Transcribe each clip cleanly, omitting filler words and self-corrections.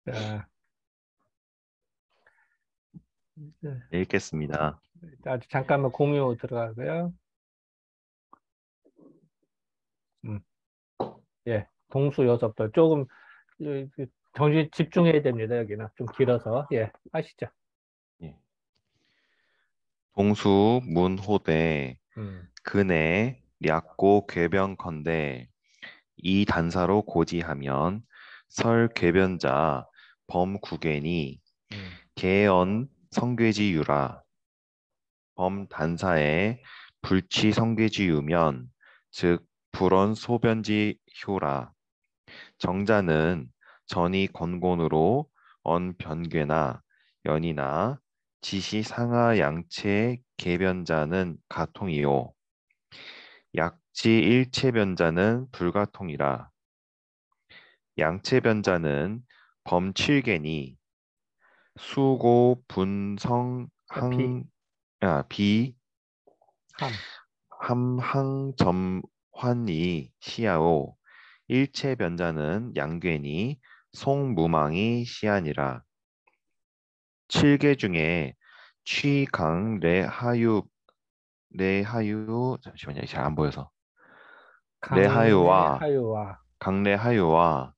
자, 이제 네, 읽겠습니다. 아주 잠깐만 공유 들어가고요. 음, 예, 동수 요섭도 조금 정신 집중해야 됩니다. 여기는 좀 길어서 예, 하시죠. 예. 동수 문호대 음, 근해 얕고 궤변컨대 이 단사로 고지하면 설 궤변자 범구겐이 음, 개언 성괴지유라. 범단사에 불치 성괴지유면 즉 불언 소변지효라. 정자는 전이 건곤으로 언 변괴나 연이나 지시 상하 양체 개변자는 가통이요. 약지 일체 변자는 불가통이라. 양체 변자는 범칠개니 수고 분성 자, 비, 비 함, 함항점환이 시야오. 일체 변자는 양괴니 송무망이 시아니라. 칠계 중에 취강 레하유 잠시만요. 잘 안 보여서. 강내 레하유와 하유와 강레하유와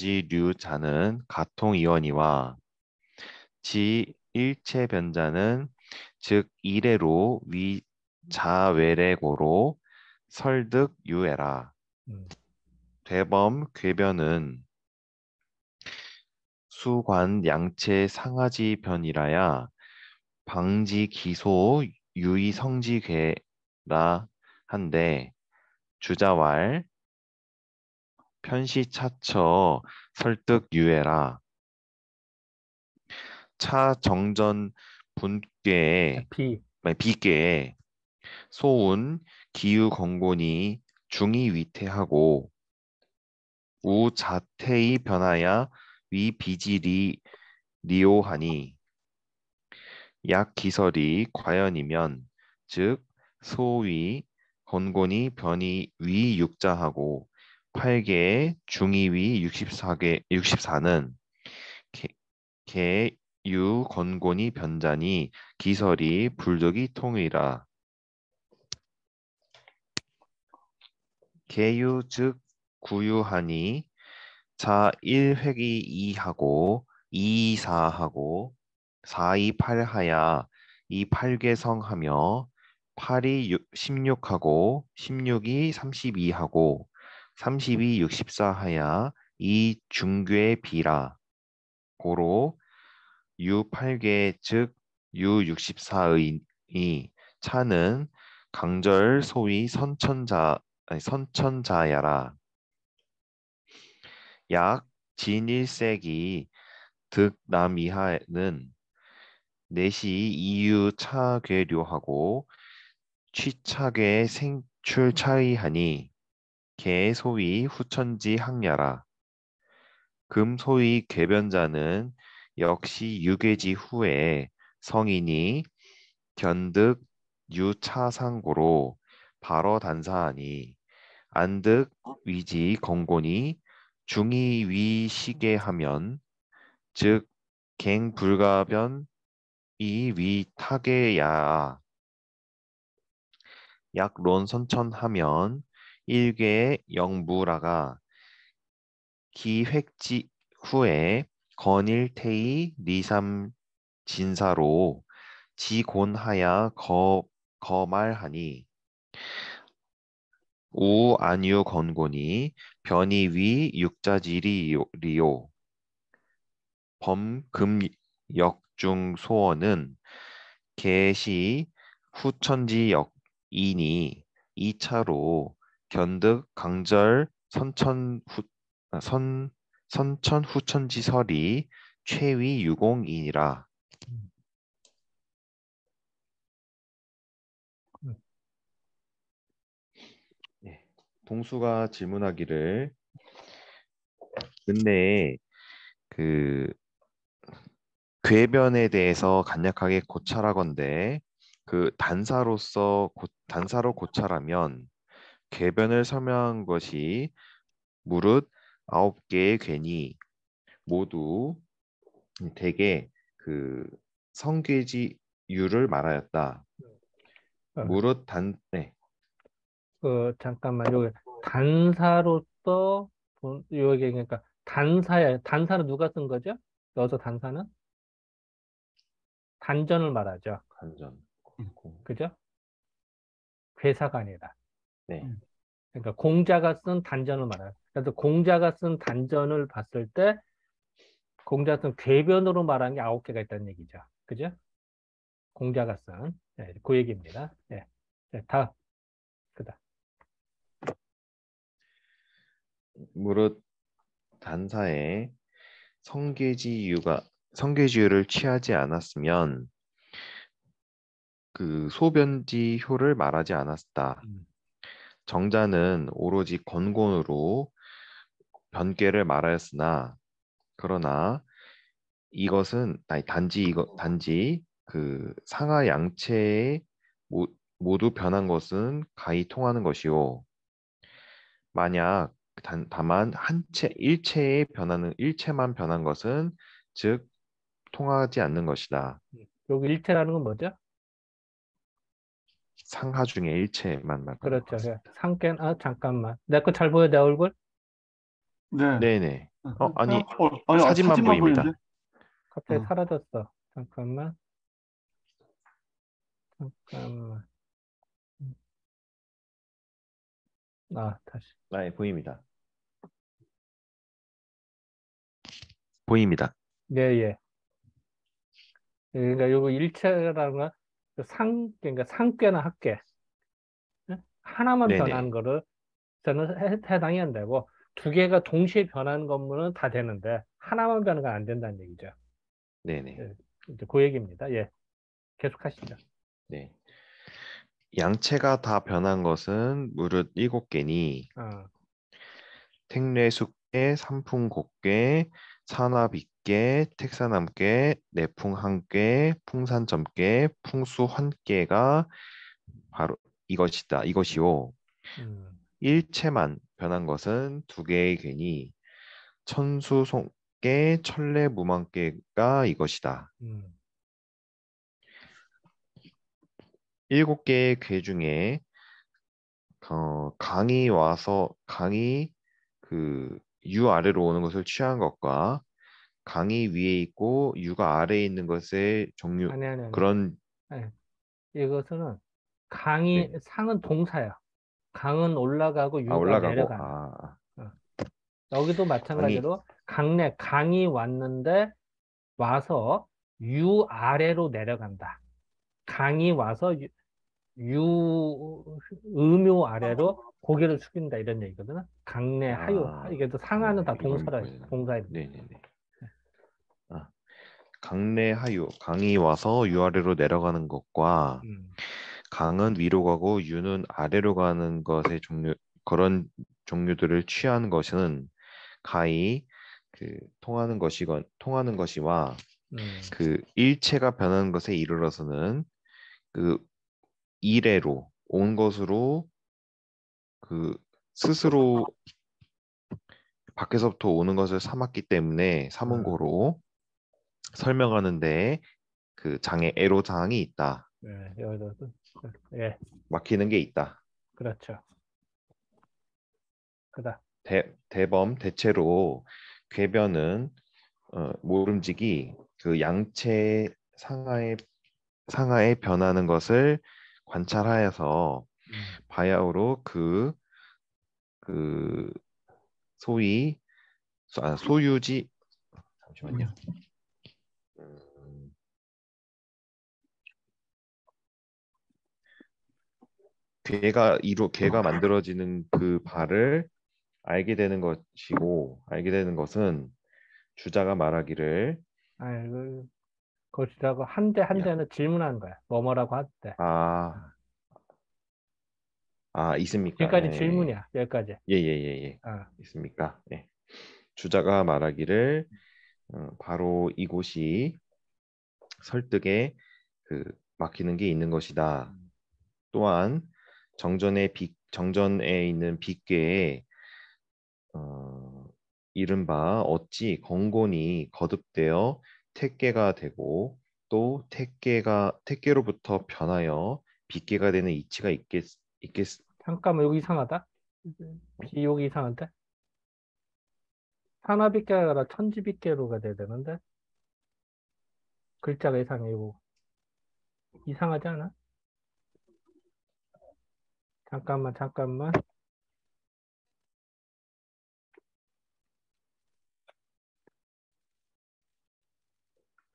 강상유하지류자는 가통이원이와 지 일체 변자는 즉 이래로 위자외래고로 설득유해라. 음, 대범 궤변은 수관 양체 상하지 변이라야 방지 기소 유의 성지괴라 한데 주자왈 편시차처 설득유해라. 차정전 자, 분께 비, 아니, 비께 소운 기후건곤이 중이위태하고 우자태의 변하야 위비지리 리오하니 약기설이 과연이면 즉 소위 건곤이 변이 위육자하고 8개의 중이위 64개 64는 개유 건곤이 변자니 기설이 불득이 통이라. 개유 즉 구유하니 자 1획이 2하고 2사하고 4이 8하야 이 8개성하며 8이 16하고 16이 32하고 32 64하야 이 중괴 비라. 고로 유 8개 즉 유 64의 차는 강절 소위 선천자야라. 약 진일세기 득남이하는 내시 이유 차괴료하고 취차괴 생출 차이하니 개 소위 후천지 항야라. 금 소위 궤변자는 역시 유괴지 후에 성인이 견득 유차상고로 발어 단사하니 안득 위지 건곤이 중이위시계하면 즉 갱불가변 이 위타계야 약론 선천하면 일개의 영부라가 기획지 후에 건일태의 리삼 진사로 지곤하야 거말하니 우안유 건곤이 변이위 육자지리요 범금역중 소원은 개시 후천지역이니 2차로 견득 강절 선천 후천지설이 최위 유공이니라. 음, 음. 예. 동수가 질문하기를 근래에 그 궤변에 대해서 간략하게 고찰하건대 그 단사로 고찰하면 궤변을 설명한 것이 무릇 9개의 괜이 모두 대개 그 성괴지유를 말하였다. 어, 무릇 네, 잠깐만, 여기 단사로서 여기 그러니까 단사야. 단사는 누가 쓴 거죠? 여기서 단사는 단전을 말하죠. 간전. 그죠? 괴사가 아니라. 네, 그러니까 공자가 쓴 단전을 말해요. 그래서 공자가 쓴 단전을 봤을 때 공자가 쓴 궤변으로 말한 게 9개가 있다는 얘기죠. 그죠? 공자가 쓴. 네, 그 얘기입니다. 네. 네, 다, 그다. 무릇 단사에 성계지유를 취하지 않았으면 그 소변지효를 말하지 않았다. 음, 정자는 오로지 건곤으로 변괴를 말하였으나 그러나 이것은 아니 단지 그 상하 양체에 모, 모두 변한 것은 가히 통하는 것이요. 만약 다만 일체에 변하는 일체만 변한 것은 즉 통하지 않는 것이다. 여기 일체라는 건 뭐죠? 상하 중에 일체만 말하는 그렇죠. 것은. 그 상견, 잠깐만. 내 거 잘 보여, 내 얼굴? 네. 네네. 아니 아니, 사진만 사진만 보이는데? 보입니다. 갑자기 어. 사라졌어. 잠깐만. 잠깐만. 다시. 네, 보입니다. 보입니다. 네, 예. 그러니까 요거 일체라는 건 그러니까 상괴나 합괴. 응? 하나만 변하는 네네. 거를 저는 해당이 안 되고, 두 개가 동시에 변하는 것만은 다 되는데, 하나만 변하는 건 안 된다는 얘기죠. 네네. 예, 이제 그 얘기입니다. 예, 계속 하시죠. 네. 양체가 다 변한 것은 무릇 7개니 어, 택례숙계, 삼풍곡계, 산화빗계, 택사남계, 내풍한계, 풍산점계, 풍수환계가 바로 이것이요. 음, 일체만 변한 것은 2개의 괴니 천수송계, 천례무망계가 이것이다. 음, 7개의 괴 중에 강이 그 유 아래로 오는 것을 취한 것과 강이 위에 있고 유가 아래에 있는 것의 종류 아니. 그런. 아니, 이것은 네. 상은 동사야. 강은 올라가고 유가 올라가고 내려가는. 어. 여기도 강이 마찬가지로 강이 왔는데 와서 유 아래로 내려간다. 강이 와서 음요 아래로 고개를 숙인다 이런 얘기거든. 강내 하유 이게 또 상하는 다 이걸 동사라 보여야 되나? 동사입니다. 네네네. 아, 강내 하유 강이 와서 유 아래로 내려가는 것과 음, 강은 위로 가고 유는 아래로 가는 것의 종류 그런 종류들을 취하는 것은 가히 그 통하는 것이와 음, 그 일체가 변하는 것에 이르러서는 그 이래로 온 것으로 그 스스로 밖에서부터 오는 것을 삼았기 때문에 삼은 어, 거로 설명하는데 그 애로 사항이 있다. 예, 여기도 예, 막히는 게 있다. 그렇죠. 그다. 대체로 궤변은 모름지기 그 양체 상하에 변하는 것을 관찰하여서 음, 바야흐로 그 소위 소유지 잠시만요. 음, 괴가 만들어지는 그 바를 알게 되는 것은 주자가 말하기를 아이고 그것이라고 한 대 한 야, 대는 질문하는 거야. 뭐뭐라고 할 때. 아, 있습니까? 지금까지 질문이야. 여기까지. 예. 아, 있습니까? 예. 주자가 말하기를 바로 이곳이 설득에 그 막히는 게 있는 것이다. 또한 정전에 있는 빗괴에 이른바 어찌 건곤이 거듭되어 택계가 되고 또 택계로부터 변하여 빗계가 되는 이치가 있겠 잠깐만, 여기 이상하다. 여기 이상한데? 산화빗계가 아니라 천지빗계로가 돼야 되는데? 글자가 이상해, 이거. 이상하지 않아? 잠깐만.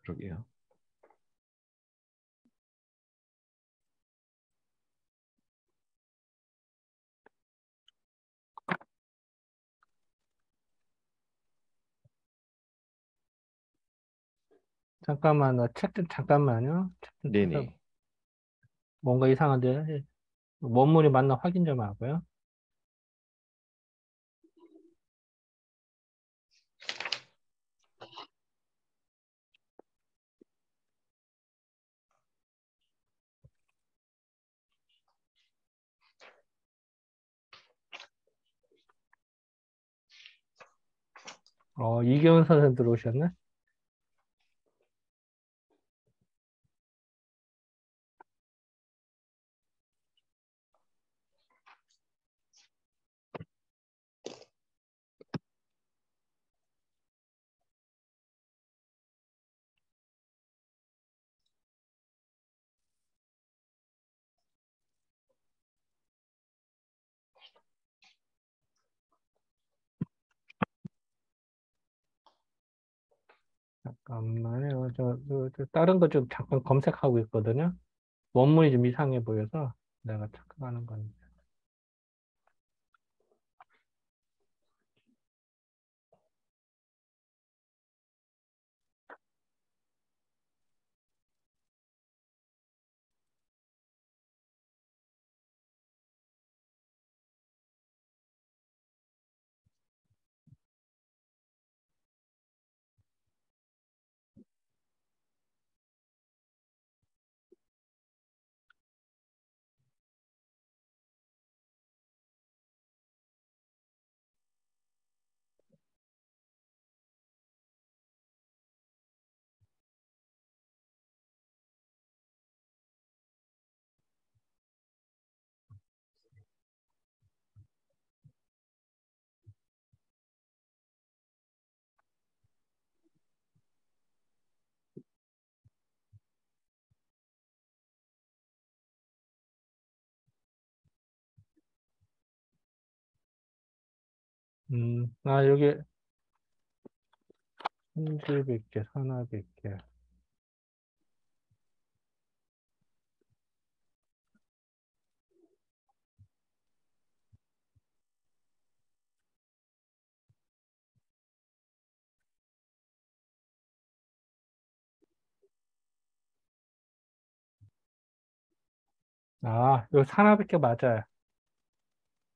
그러게요. 잠깐만, 나 책 좀 잠깐만요. 책 좀 찾아. 네네. 뭔가 이상한데? 원문이 맞나 확인 좀 하고요. 이경은 선생님 들어오셨네? 잠깐만요. 다른 거 좀 잠깐 검색하고 있거든요. 원문이 좀 이상해 보여서 내가 착각하는 건데. 여기 천지빗계, 산화빗계. 이거 산화빗계 맞아요.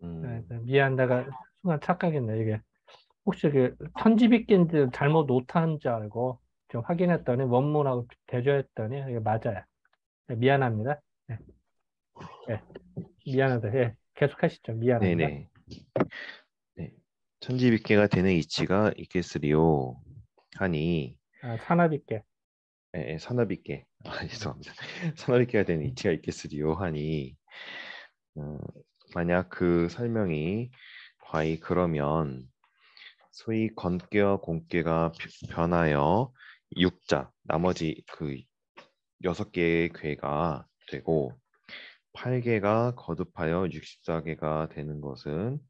네, 미안, 내가 순간 착각했네, 이게. 혹시 그 천지빗계인지 잘못 오타한 줄 알고 좀 확인했더니 원문하고 대조했더니 이게 맞아요. 네, 미안합니다. 네, 네, 미안하다. 예, 계속 하시죠. 미안합니다. 네네. 네. 천지빗계가 되는 이치가 있겠으리요 하니 산화빗계. 산업있게 죄송합니다. 산업있게가 되는 이치가 있겠으리요 하니 만약 그 설명이 과히 그러면 소위 건괴와 공괴가 변하여 육자 나머지 그 6개의 괴가 되고 8개가 거듭하여 64개가 되는 것은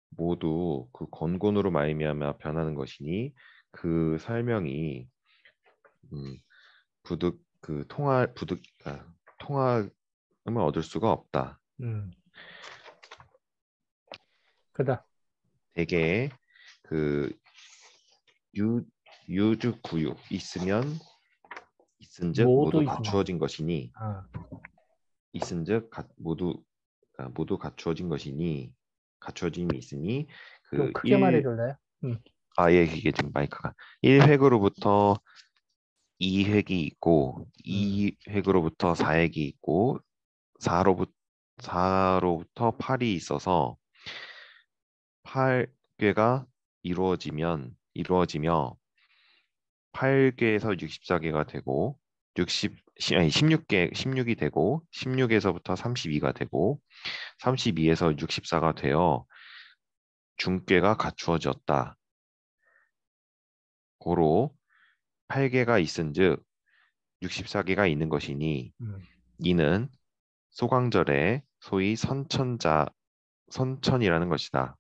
모두 그 건곤으로 말미암아 변하는 것이니 그 설명이 음, 통함을 얻을 수가 없다. 음, 그다. 대개 그 유주구유 있은즉 모두 모두 있습니다. 갖추어진 것이니 아, 있은즉 모두 갖추어진 것이니 갖추어짐이 있으니 좀 그 크게 1, 말해줄래요? 예, 이게 지금 마이크가 1획으로부터 2획이 있고 음, 2획으로부터 4획이 있고 4로부터 8이 있어서 8괴가 이루어지며 8개에서 64개가 되고 16이 되고 16에서부터 32가 되고 32에서 64가 되어 중궤가 갖추어졌다. 고로 8개가 있은즉 64개가 있는 것이니 이는 소강절의 소위 선천이라는 것이다.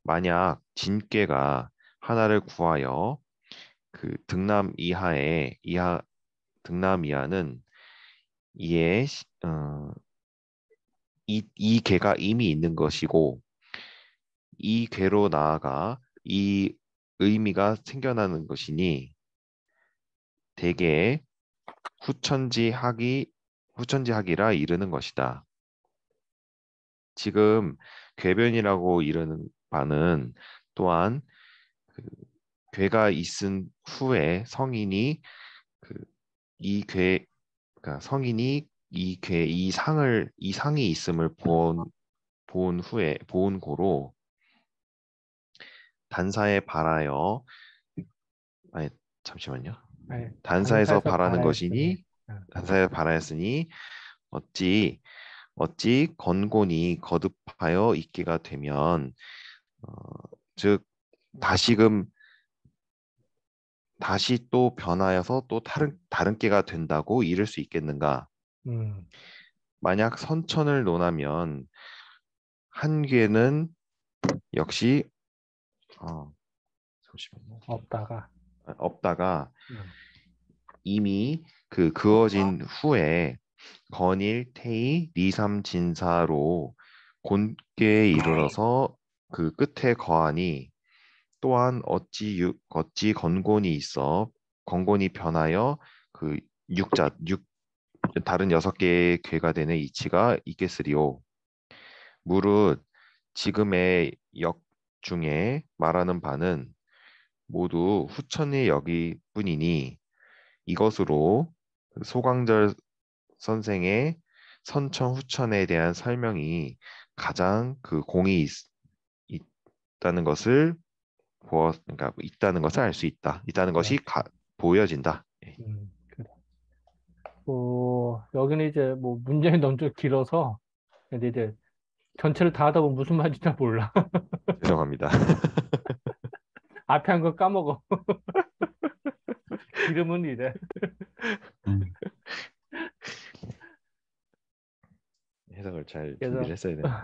만약 진궤가 하나를 구하여 그 등남 이하는 이에 이 궤가 이미 있는 것이고 이 궤로 나아가 이 의미가 생겨나는 것이니 대개 후천지학이라 이르는 것이다. 지금 궤변이라고 이르는 바는 또한 그 궤가 있은 후에 성인이 그러니까 성인이 이 상이 있음을 본 고로 단사에 발하여 아니 잠시만요. 아니, 단사에서 바라는 발하였으니. 것이니 단사에 발하였으니 어찌 건곤이 거듭하여 있게가 되면 즉 다시 또 변하여서 또 다른 깨가 된다고 이를 수 있겠는가? 만약 선천을 논하면 한 개는 역시 잠시만요. 없다가 이미 그어진 후에 건일, 태이, 리삼, 진사로 곤괴에 이르러서 그 끝에 거하니 또한 어찌 건곤이 있어 건곤이 변하여 그 다른 6개의 괴가 되는 이치가 있겠으리오. 무릇 지금의 역 중에 말하는 바는 모두 후천의 역이 뿐이니 이것으로 소강절 선생의 선천 후천에 대한 설명이 가장 공이 있다는 것을 그러니까 있다는 것을 알 수 있다. 있다는 것이 보여진다. 그래. 여기는 이제 뭐 문장이 너무 좀 길어서 근데 이제 전체를 다 하다 보면 무슨 말인지 잘 몰라. 죄송합니다. 앞에 한 거 까먹어. 이름은 이래. 해석을 잘 그래서 준비를 했어야 되는데.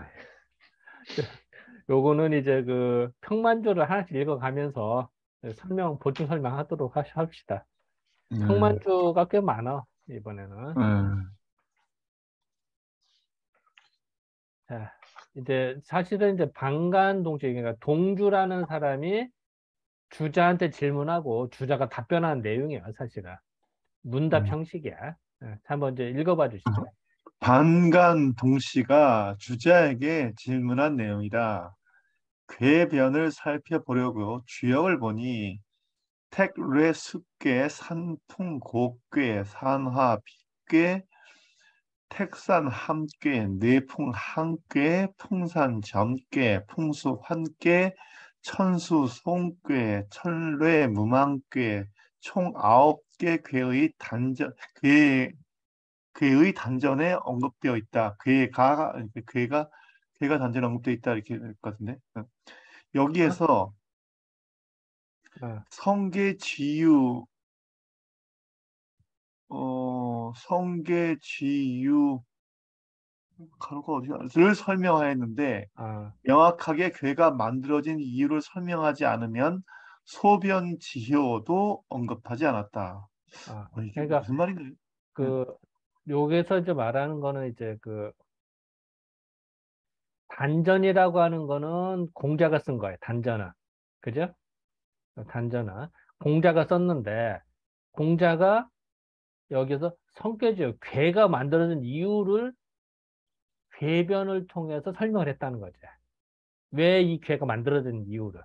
요거는 이제 그 평만주를 하나씩 읽어가면서 보충 설명하도록 합시다. 평만주가 꽤 많아 이번에는. 자, 이제 사실은 이제 방간동주, 그러니까 동주라는 사람이 주자한테 질문하고 주자가 답변하는 내용이야, 사실은. 문답 형식이야. 한번 이제 읽어봐 주시죠. 방간동씨가 주자에게 질문한 내용이다. 궤변을 살펴보려고 주역을 보니 택뢰 숫괴 산풍 곡괴 산화 빗괴 택산 함괴 내풍 한괴 풍산 점괴 풍수 환괴 천수 송괴 천뢰 무망괴 총 9개 괴의 단전에 언급되어 있다. 괴가 단전에 언급되어 있다 이렇게 될 것 같은데. 여기에서 성계지유 가루가 어디를 설명하였는데 명확하게 괴가 만들어진 이유를 설명하지 않으면 소변지효도 언급하지 않았다. 이게 그러니까 무슨 말인가요? 여기서 이제 말하는 거는 이제 단전이라고 하는 거는 공자가 쓴 거예요. 단전은. 그죠? 단전은. 공자가 썼는데 공자가 여기서 성격지요. 괴가 만들어진 이유를 궤변을 통해서 설명을 했다는 거죠. 왜 이 괴가 만들어진 이유를.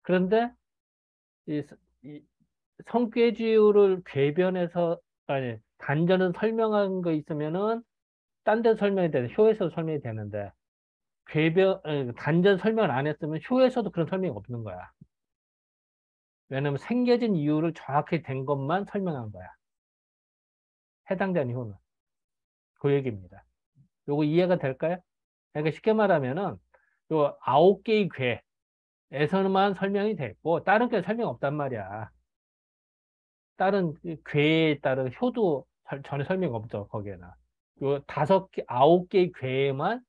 그런데 이 성괴지유를 궤변에서 아니 단전은 설명한 거 있으면은 딴 데 설명이 되는 효에서 설명이 되는데 단전 설명을 안 했으면 효에서도 그런 설명이 없는 거야. 왜냐면 생겨진 이유를 정확히 된 것만 설명한 거야. 해당되는 효는. 그 얘기입니다. 요거 이해가 될까요? 그러니까 쉽게 말하면은 요 9개의 괴에서만 설명이 됐고 다른 게 설명 없단 말이야. 다른 괴에 따른 효도 전혀 설명 없죠, 거기에는. 요 5개, 9개의 괴에만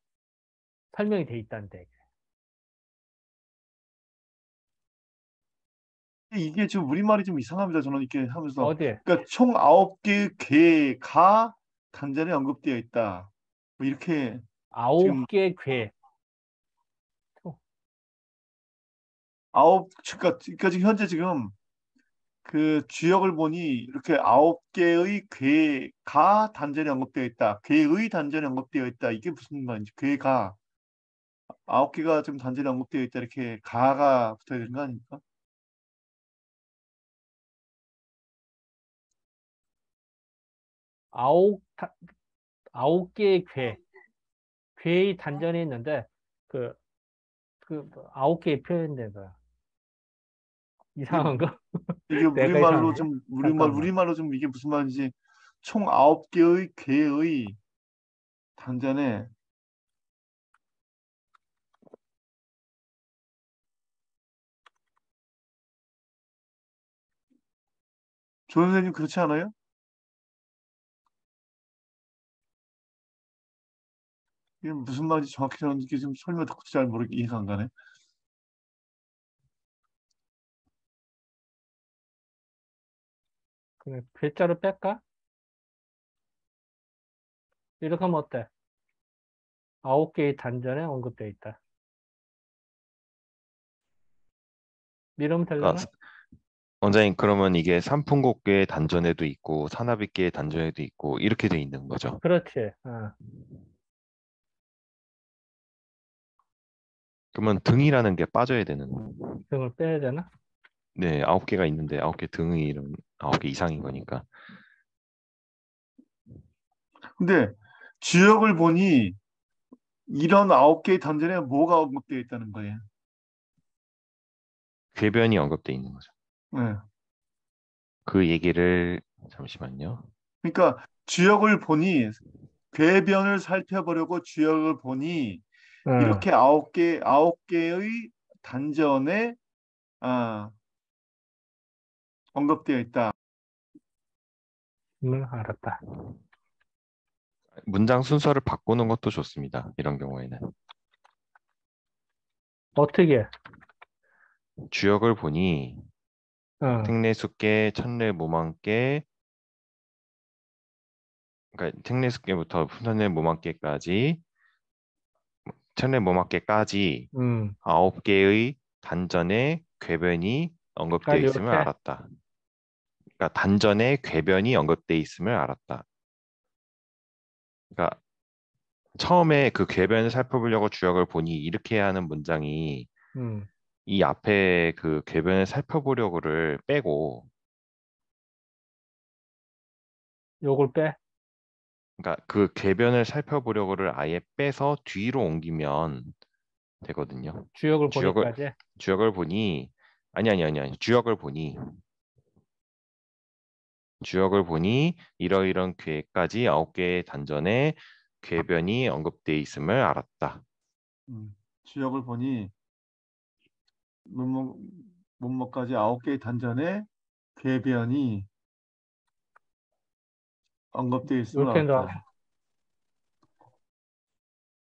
설명이 돼 있다는데. 이게 지금 우리말이 좀 이상합니다. 저는 이렇게 하면서. 어디에? 그러니까 총 9개의 괴가 단전에 언급되어 있다. 뭐 이렇게 지금 9개의 괴. 그러니까 지금 현재 지금 그 주역을 보니 이렇게 9개의 괴가 단전에 언급되어 있다. 괴의 단전에 언급되어 있다. 이게 무슨 말인지. 괴가 9개가 지금 단전에 언급되어 있다. 이렇게 가가 붙어야 되는 거 아닙니까? 아홉, 9개의 괴의 단전이 있는데, 그, 9개의 표현대가 이게 이상한 거? 이게 내가 우리말로 이상한 거? 좀 잠깐만. 우리말로 좀 이게 무슨 말인지 총 9개의 괴의 단전에 조 선생님 그렇지 않아요? 이게 무슨 말인지 정확히 저는 이게 지금 설명 듣고 잘 모르게 이해가 안 가네. 그냥 괴자를 뺄까? 이렇게 하면 어때? 9개의 단전에 언급되어 있다. 이러면 그러니까 되려나? 원장님 그러면 이게 삼풍곡계의 단전에도 있고 사나비계의 단전에도 있고 이렇게 돼 있는 거죠. 그렇지. 어. 그러면 등이라는 게 빠져야 되는. 등을 빼야 되나? 네, 9개가 있는데 9개 등이 이런 9개 이상인 거니까. 근데 주역을 보니 이런 9개의 단전에 뭐가 언급되어 있다는 거예요. 궤변이 언급돼 있는 거죠. 네. 그 얘기를 잠시만요. 그러니까 주역을 보니 궤변을 살펴보려고 주역을 보니 응, 이렇게 9개의 단전에 아, 언급되어 있다. 알았다. 문장 순서를 바꾸는 것도 좋습니다. 이런 경우에는. 어떻게? 주역을 보니 어, 택례수계, 천례모망계, 그러니까 택례수계부터 천례모망계까지, 천례모망계까지 음, 9개의 단전에 궤변이 언급되어 까지 있음을 이렇게? 알았다. 그러니까 단전에 궤변이 언급되어 있음을 알았다. 그러니까 처음에 그 궤변을 살펴보려고 주역을 보니 이렇게 해야 하는 문장이 음, 이 앞에 그 궤변을 살펴보려고를 빼고, 요걸 빼? 그러니까 그 궤변을 살펴보려고를 아예 빼서 뒤로 옮기면 되거든요. 주역을 주역을 보니까지? 주역을 보니 아니 주역을 보니 이러이런 궤까지 9개의 단전에 궤변이 언급돼 있음을 알았다. 주역을 보니 문목 문목까지 9개의 단전에 궤변이 언급되어 있음을 이렇게 해서, 알았다.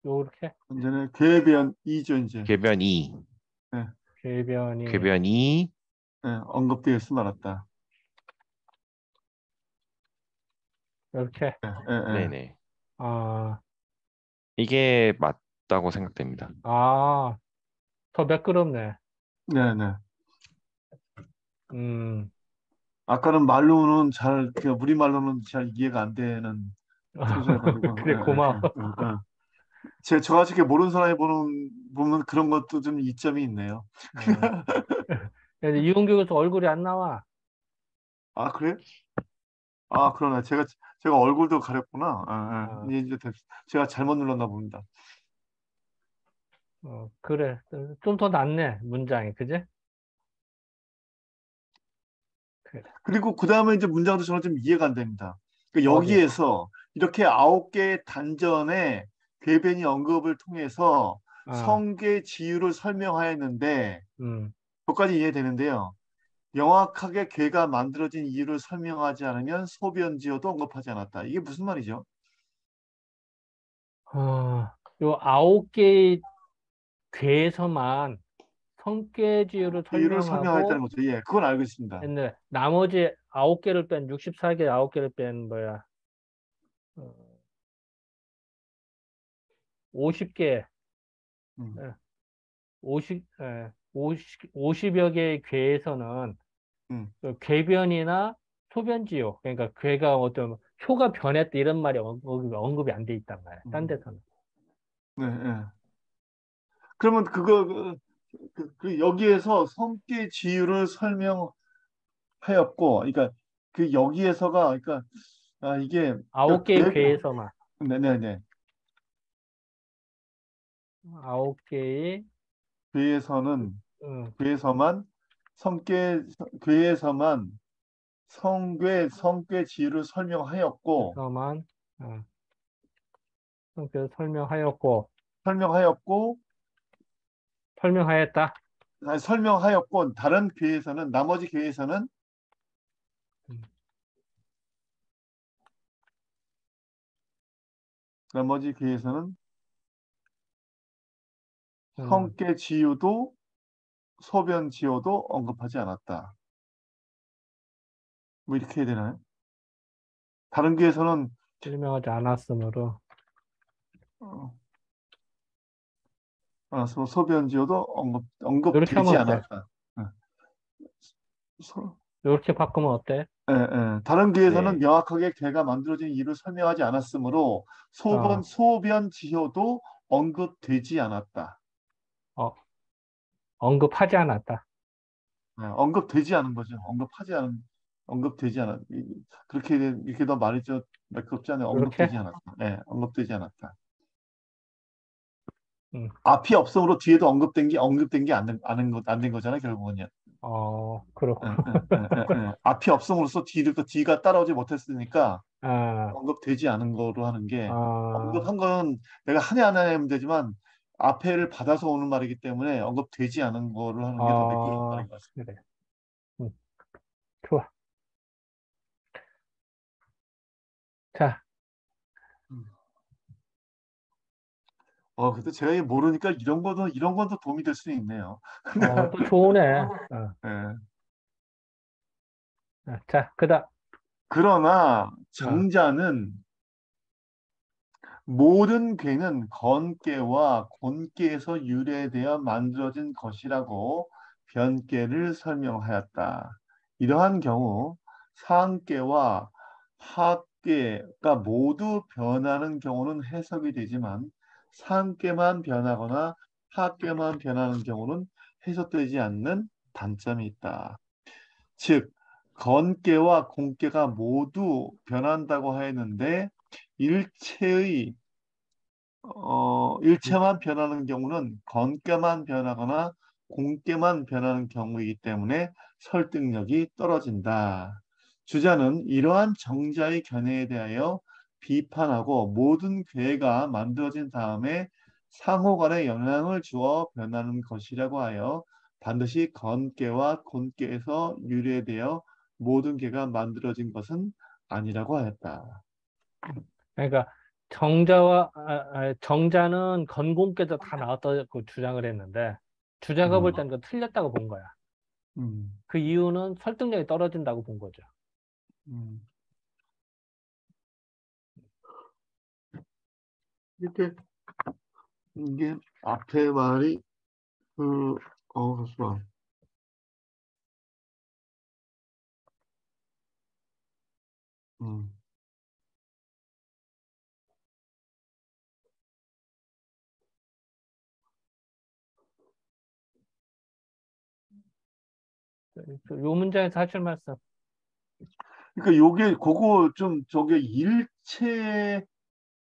요렇게? 단전에 궤변 이죠 이제. 궤변이 네, 궤변이, 궤변이 네, 언급되어 있음을 알았다. 이렇게? 네, 네, 네. 네네, 아, 이게 맞다고 생각됩니다. 아, 더 매끄럽네. 네, 네. 음, 아까는 말로는 잘, 그 우리말로는 잘 이해가 안 되는 순서여가지고, 예, 그래, 고마워. 예. 저같이 이렇게 모르는 사람이 보면 그런 것도 좀 이점이 있네요. 어. 근데 이용규 교수 얼굴이 안 나와. 아, 그래? 아, 그러네. 제가 얼굴도 가렸구나. 어, 이제 제가 잘못 눌렀나 봅니다. 그래. 좀 더 낫네, 문장이. 그지? 그래. 그리고 그 다음에 이제 문장도 저는 좀 이해가 안 됩니다. 그러니까 어디? 여기에서 이렇게 9개의 단전의 궤변이 언급을 통해서 아, 성계 지유를 설명하였는데 음. 그것까지 이해되는데요. 명확하게 괴가 만들어진 이유를 설명하지 않으면 소변지어도 언급하지 않았다. 이게 무슨 말이죠? 요 9개의 괴에서만 성계지율을 이유를 설명하였다는 설명하고, 거죠. 예, 그건 알고 있습니다. 근데 나머지 9개를 뺀, 64개 9개를 뺀, 뭐야, 어, 50개, 음, 50여 개의 괴에서는 음, 그 궤변이나 소변지요. 그러니까 궤가 어떤 효가 변했다 이런 말이 언급이 안 돼 있단 말이야. 딴 음. 데서는. 네, 예. 그러면 그거 여기에서 성계 지유를 설명하였고, 그러니까 그 여기에서가 그러니까 이게 아홉 그러니까 개의 궤에서만. 네네네. 아홉 개의, 괴에서는 음, 괴에서만 성계 괴에서만 성괴 지유를 설명하였고 에서만, 어, 그래서 설명하였고, 설명하였고 설명하였다. 설명하였고 다른 괴에서는 나머지 괴에서는 음, 나머지 괴에서는 음, 성계 지유도 소변 지효도 언급하지 않았다. 뭐 이렇게 해야 되나요? 다른 괴에서는 설명하지 않았으므로. 어, 소변 지효도 이렇게 하면 언급되지 어때? 않았다. 어, 소, 이렇게 바꾸면 어때? 다른 괴에서는 네. 명확하게 괴가 만들어진 이유를 설명하지 않았으므로 어, 소변 지효도 언급되지 않았다. 어, 언급하지 않았다. 언급되지 않은 거죠. 언급되지 않았. 그렇게 이렇게 더 말이 좀 매끄럽지 않아요. 이렇게? 언급되지 않았다. 네, 언급되지 않았다. 음, 앞이 없으므로 뒤에도 언급된 게 안 된 거잖아요. 결국은요. 그렇고. 앞이 없음으로써 뒤가 따라오지 못했으니까 아, 언급되지 않은 거로 하는 게 아, 언급한 건 내가 하냐 안 하냐 하면 되지만 앞에를 받아서 오는 말이기 때문에 언급되지 않은 거로 하는 게 더 매끄러운 말인 것 같습니다. 그래. 음, 좋아. 자, 음. 그래도 제가 모르니까 이런 것도 도움이 될 수 있네요. 또 좋으네. 예. 자, 그다음. 그러나 어, 정자는 모든 괴는 건괴와 곤괴에서 유래되어 만들어진 것이라고 변괴를 설명하였다. 이러한 경우 상괴와 하괴가 모두 변하는 경우는 해석이 되지만 상괴만 변하거나 하괴만 변하는 경우는 해석되지 않는 단점이 있다. 즉, 건괴와 공괴가 모두 변한다고 하였는데 일체의 일체만 변하는 경우는 건께만 변하거나 공께만 변하는 경우이기 때문에 설득력이 떨어진다. 주자는 이러한 정자의 견해에 대하여 비판하고 모든 괴가 만들어진 다음에 상호간에 영향을 주어 변하는 것이라고 하여 반드시 건괴와 곤괴에서 유래되어 모든 괴가 만들어진 것은 아니라고 하였다. 그러니까 정자는 건공께서 다 나왔다고 주장을 했는데 주자가 볼 음, 때는 그 틀렸다고 본 거야. 음, 그 이유는 설득력이 떨어진다고 본 거죠. 음. 이렇게 이게 앞에 말이 잠시만. 음. 요 문장에서 하실 말씀. 그러니까 요게 그거 좀 저게 일체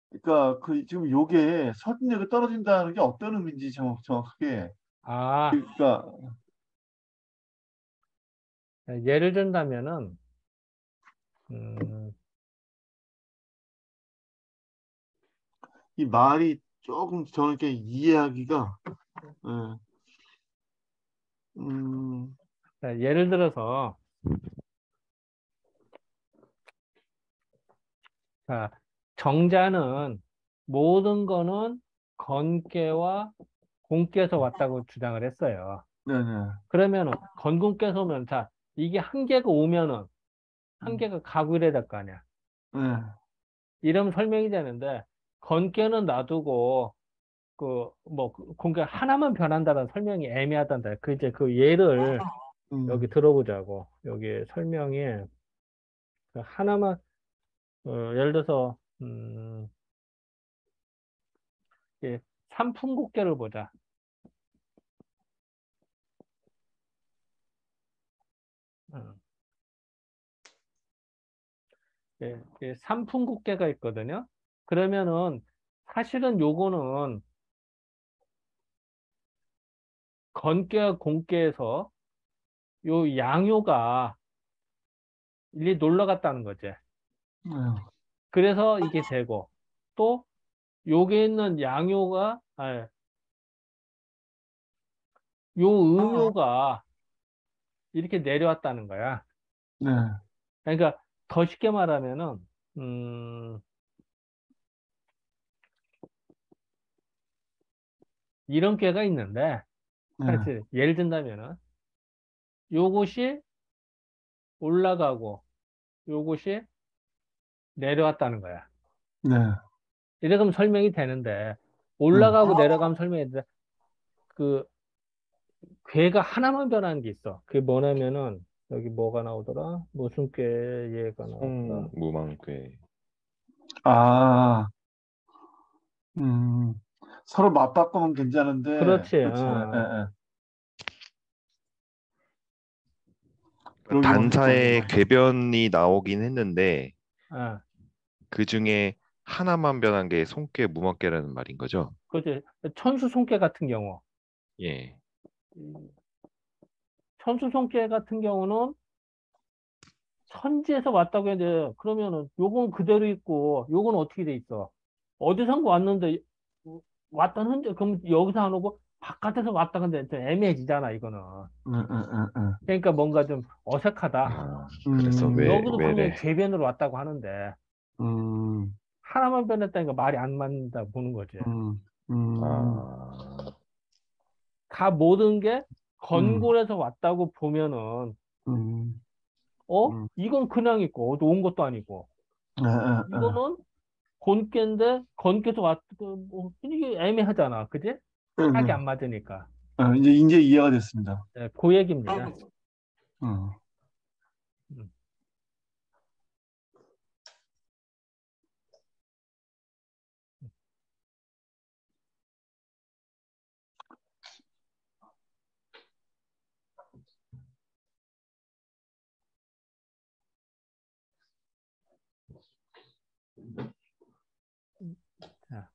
그러니까 그 지금 요게 설득력이 떨어진다는 게 어떤 의미인지 정확하게. 아, 그러니까 예를 든다면은, 음, 이 말이 조금 저는 이렇게 이해하기가 예, 음, 자, 예를 들어서, 자, 정자는 모든 거는 건께와 공께서 왔다고 주장을 했어요. 네네. 그러면은 건공께서 오면, 자, 이게 한 개가 오면은 한 음, 개가 가구이래야 될 거 아니야. 네, 이러면 설명이 되는데, 건께는 놔두고 뭐 공개 하나만 변한다는 설명이 애매하단다. 그 이제 그 예를 여기 음, 들어보자고. 여기 설명이 그 하나만 예를 들어서 예, 삼풍곡계를 보자. 어, 삼풍곡계가 있거든요. 그러면은 사실은 요거는 건계와 공계에서 요 양요가 일리 놀러 갔다는 거지. 네, 그래서 이게 되고 또 요게 있는 양요가 요 음요가 이렇게 내려왔다는 거야. 네, 그러니까 더 쉽게 말하면은 음, 이런 꾀가 있는데 네, 사실 예를 든다면은 요것이 올라가고 요것이 내려왔다는 거야. 네, 이래 그럼 설명이 되는데 네, 올라가고 내려가면 설명이 되는데 그 꾀가 하나만 변하는 게 있어. 그게 뭐냐면은 여기 뭐가 나오더라? 무슨 꾀 얘가 나오더라? 송무망괴. 아, 음, 서로 맞바꾸면 괜찮은데, 그렇지. 그렇지, 예, 예. 그러기 어렵죠, 단사의 이거. 궤변이 나오긴 했는데 어, 그 중에 하나만 변한 게 손괴 무망괴라는 말인 거죠. 그렇지. 천수 손괴 같은 경우 예. 천수 손괴 같은 경우는 천지에서 왔다고 했는데 그러면은 요건 그대로 있고 요건 어떻게 돼 있어? 어디선가 왔는데 왔던 흔적 그럼 여기서 안 오고 바깥에서 왔다 근데 좀 애매해지잖아 이거는. 그러니까 뭔가 좀 어색하다. 아, 그래서 음, 여기도 분명히 왜래? 궤변으로 왔다고 하는데 음, 하나만 변했다니까 말이 안 맞는다 보는 거지. 음, 음, 아, 다 모든 게 음, 건골에서 왔다고 보면은 음, 음, 이건 그냥 있고 어디 온 것도 아니고 예, 예, 예. 이거는 본께인데 건께서 뭐, 이게 애매하잖아. 그지? 예, 딱이 예. 안 맞으니까. 이제 이해가 됐습니다. 네, 그 얘기입니다. 어. 음. 자,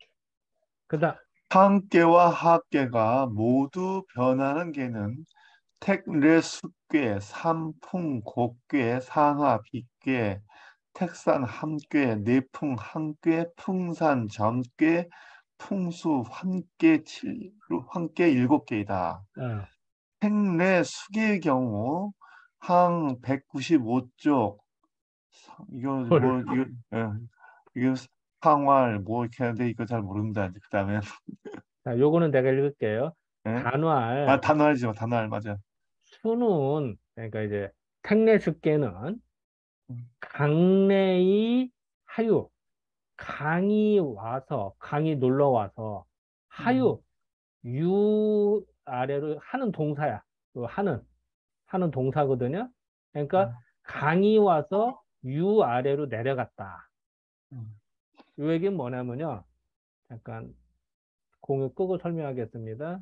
그다음, 상계와 하계가 모두 변하는 계는 택례, 숙계, 삼풍, 곡계, 상하, 빗계, 택산, 함계, 내풍, 한계, 풍산, 점계, 풍수, 환계, 환계 7개이다. 어, 택례, 숙의 경우 항 195쪽 이거 헐. 뭐 예, 이거 상활 뭐 이렇게 하는데 이거 잘 모른다. 그다음에 자, 요거는 내가 읽을게요. 예? 아 단활, 단활이죠. 단활 맞아. 수는, 그러니까 이제 택례숙계는 음, 강내의 하유, 강이 놀러 와서 음, 하유, 유 아래로 하는 동사야. 그 하는 동사거든요. 그러니까 음, 강이 와서 유 아래로 내려갔다. 음. 이 얘기는 뭐냐면요. 잠깐 공유 끄고 설명하겠습니다.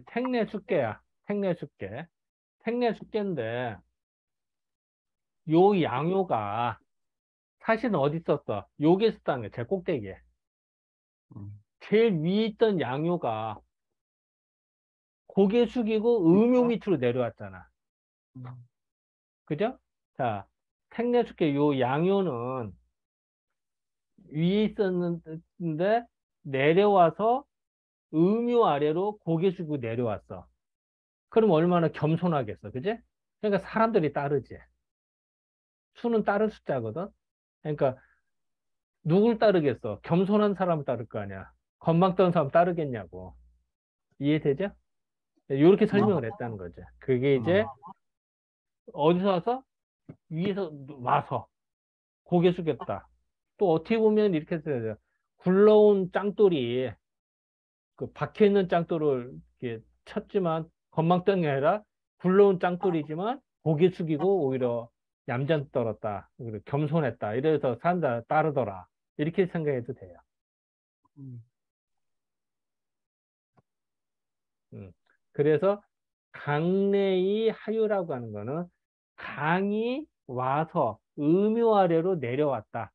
택내 숙계야. 택내 숙계. 택내 숙계인데 요 양요가 사실은 어디 있었어? 여기 있었다는 거야. 제 꼭대기에. 제일 위에 있던 양요가 고개 숙이고 음요 밑으로 내려왔잖아. 그죠? 자, 택내 숙계 요 양요는 위에 있었는데 내려와서 음요 아래로 고개 숙이고 내려왔어. 그럼 얼마나 겸손하겠어. 그지? 그러니까 사람들이 따르지. 수는 따를 숫자거든. 그러니까 누굴 따르겠어? 겸손한 사람을 따를 거 아니야. 건방 떠는 사람 따르겠냐고. 이해되죠? 이렇게 설명을 했다는 거죠. 그게 이제 어디서 와서? 위에서 와서 고개 숙였다. 또 어떻게 보면 이렇게 써야 돼요. 굴러온 짱돌이 그 박혀있는 짱돌을 이렇게 쳤지만 건망덩이 아니라 굴러온 짱돌이지만 고개 숙이고 오히려 얌전 떨었다. 오히려 겸손했다. 이래서 사람들 따르더라. 이렇게 생각해도 돼요. 그래서 강내의 하유라고 하는 거는 강이 와서 음요 아래로 내려왔다.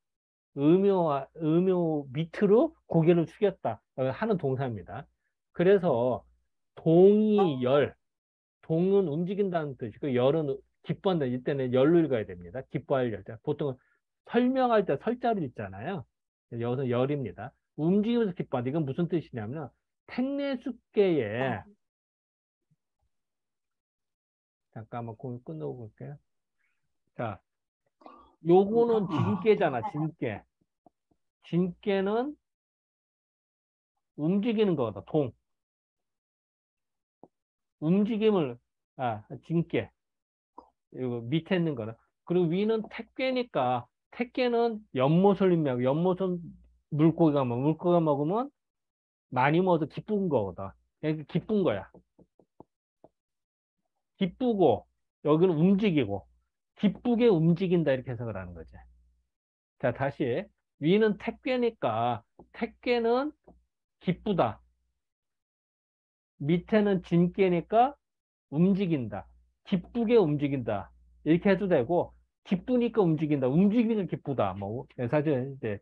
음요 밑으로 고개를 숙였다. 하는 동사입니다. 그래서 동이 열, 동은 움직인다는 뜻이고 열은 기뻐한다. 이때는 열로 읽어야 됩니다. 기뻐할 열. 보통 설명할 때 설자를 읽잖아요. 여기서 열입니다. 움직이면서 기뻐한다. 이건 무슨 뜻이냐면 택내숙계에 잠깐만 공유 끝내고 볼게요. 자, 요거는 진깨잖아. 진깨. 진깨는 움직이는 거다. 동. 움직임을 진깨. 이거 밑에 있는 거는. 그리고 위는 택괴니까 택괴는 연못을 의미하고 연못은 물고기가 먹으면 많이 먹어도 기쁜 거거든. 그러니까 기쁜 거야. 기쁘고 여기는 움직이고 기쁘게 움직인다 이렇게 해석을 하는 거지. 자, 다시 위는 택괴니까 택괴는 기쁘다. 밑에는 진깨니까 움직인다. 기쁘게 움직인다. 이렇게 해도 되고 기쁘니까 움직인다. 움직이니까 기쁘다. 뭐 사실 이제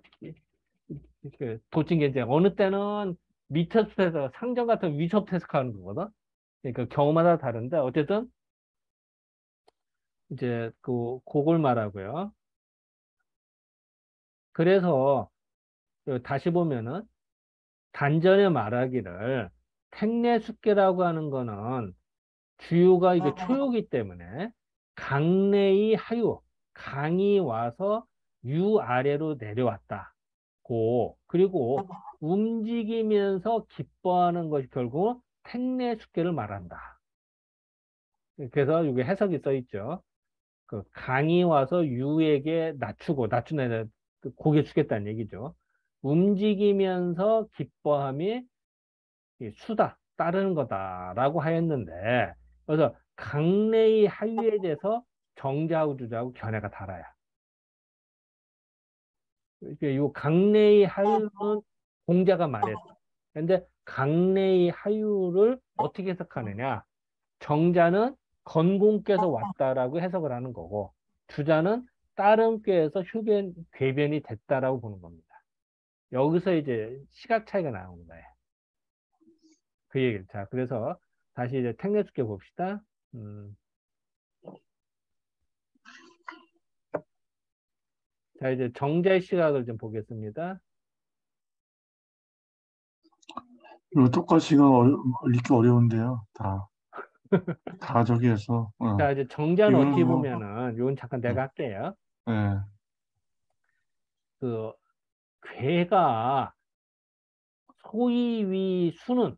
도찐게 이제 어느 때는 미터스에서 상점 같은 위섭 해석하는 거거든. 그러니까 경우마다 다른데 어쨌든 이제 그걸 말하고요. 그래서 다시 보면은 단전에 말하기를 택내숙계라고 하는 거는 주요가 이게 초요기 때문에 강내의 하유, 강이 와서 유 아래로 내려왔다고. 그리고 움직이면서 기뻐하는 것이 결국 택내숙계를 말한다. 그래서 이게 해석이 써 있죠. 그 강이 와서 유에게 낮추는 고개 숙였다는 얘기죠. 움직이면서 기뻐함이 이 수다, 따르는 거다라고 하였는데, 그래서 강내의 하유에 대해서 정자하고 주자하고 견해가 달라요. 이 강내의 하유는 공자가 말했어. 근데 강내의 하유를 어떻게 해석하느냐? 정자는 건공께서 왔다라고 해석을 하는 거고, 주자는 다른 꾀에서 궤변이 됐다라고 보는 겁니다. 여기서 이제 시각 차이가 나오는 거예요. 그 얘기를. 자, 그래서 다시 이제 택내숙계 봅시다. 자, 이제 정자의 시각을 좀 보겠습니다. 이거 똑같이 읽기 어려운데요. 다 저기에서. 자, 이제 정자는 이거는 어떻게 뭐, 보면은, 이건 잠깐 내가 할게요. 예. 그, 괴가 소위 수는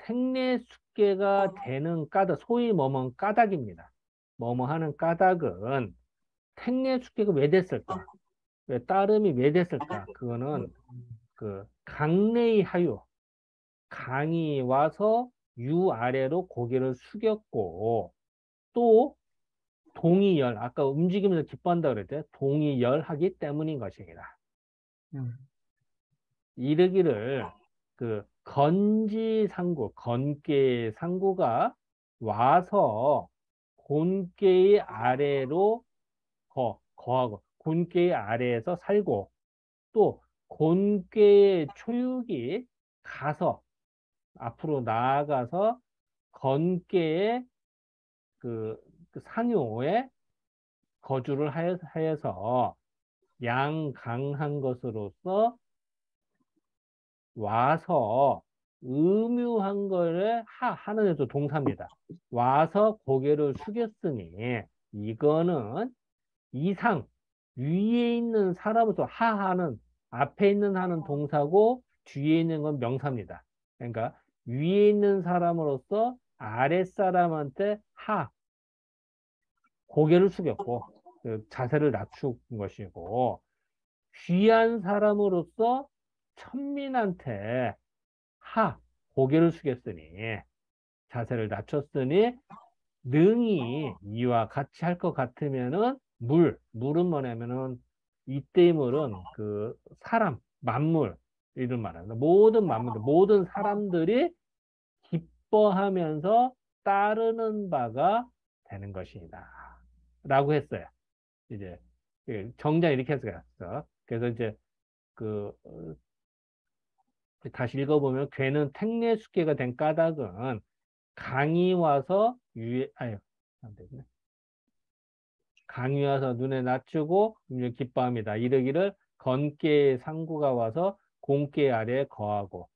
택내숙계가 되는 까닭, 소위 뭐뭐 까닭입니다. 뭐뭐 하는 까닭은 택내숙계가 왜 됐을까? 왜 따름이 왜 됐을까? 그거는 그 강내의 하유, 강이 와서 유 아래로 고개를 숙였고 또 동의열, 아까 움직이면서 기뻐한다 그랬죠? 동의열하기 때문인 것이니라. 이르기를 그 건지상구, 건깨의 상구가 와서 곤깨의 아래로 거하고, 곤깨의 아래에서 살고, 또 곤깨의 초육이 가서, 앞으로 나아가서 건깨의 그 상요에 거주를 하여서 양강한 것으로서 와서 음유한 거를 하는 데도 동사입니다. 와서 고개를 숙였으니 이거는 이상 위에 있는 사람으로서 하하는 앞에 있는 하는 동사고 뒤에 있는 건 명사입니다. 그러니까 위에 있는 사람으로서 아랫사람한테 고개를 숙였고 그 자세를 낮춘 것이고 귀한 사람으로서 천민한테 고개를 숙였으니 자세를 낮췄으니 능히 이와 같이 할 것 같으면은 물은 뭐냐면은 이때의 물은 그 사람 만물 이런 말합니다. 모든 만물들 모든 사람들이 기뻐하면서 따르는 바가 되는 것이다 라고 했어요. 이제 정장 이렇게 해서 갔어. 그래서 이제 그 다시 읽어보면 괴는 택례숙계가 된 까닭은 강이 와서 안 되네. 강이 와서 눈에 낮추고 기뻐합니다. 이르기를 건깨의 상구가 와서 곤깨 아래에 거하고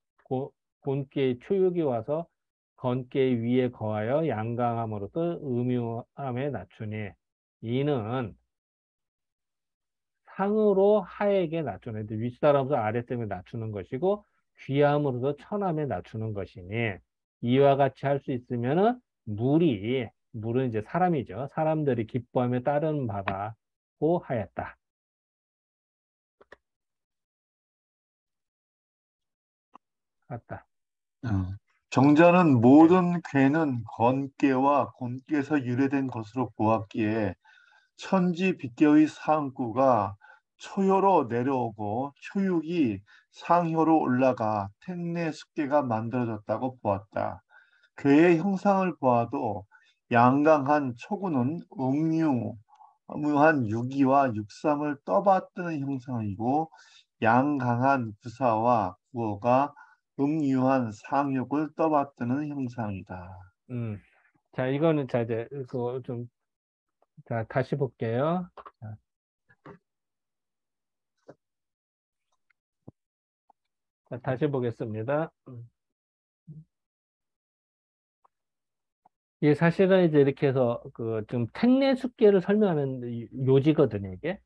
곤깨의 초육이 와서 건깨 위에 거하여 양강함으로써 음유함에 낮추니 이는 상으로 하에게 낮추는 윗사람으로서 아랫사람에 낮추는 것이고 귀함으로서 천함에 낮추는 것이니 이와 같이 할 수 있으면은 물은 이제 사람이죠. 사람들이 기뻐하며 따르는 바라고 하였다. 맞다. 정자는 모든 괴는 건깨와 곤깨에서 유래된 것으로 보았기에 천지 빗개의 상구가 초효로 내려오고 초육이 상효로 올라가 택내 숫개가 만들어졌다고 보았다. 괴의 형상을 보아도 양강한 초구는 음유한 유기와 육삼을 떠받드는 형상이고 양강한 부사와 구어가 음유한 상욕을 떠받드는 형상이다. 자, 이거는 이제 그거 자, 다시 볼게요. 자, 다시 보겠습니다. 이게 사실은 이제 이렇게 해서 좀 택례숙계를 설명하는 요지거든요, 이게.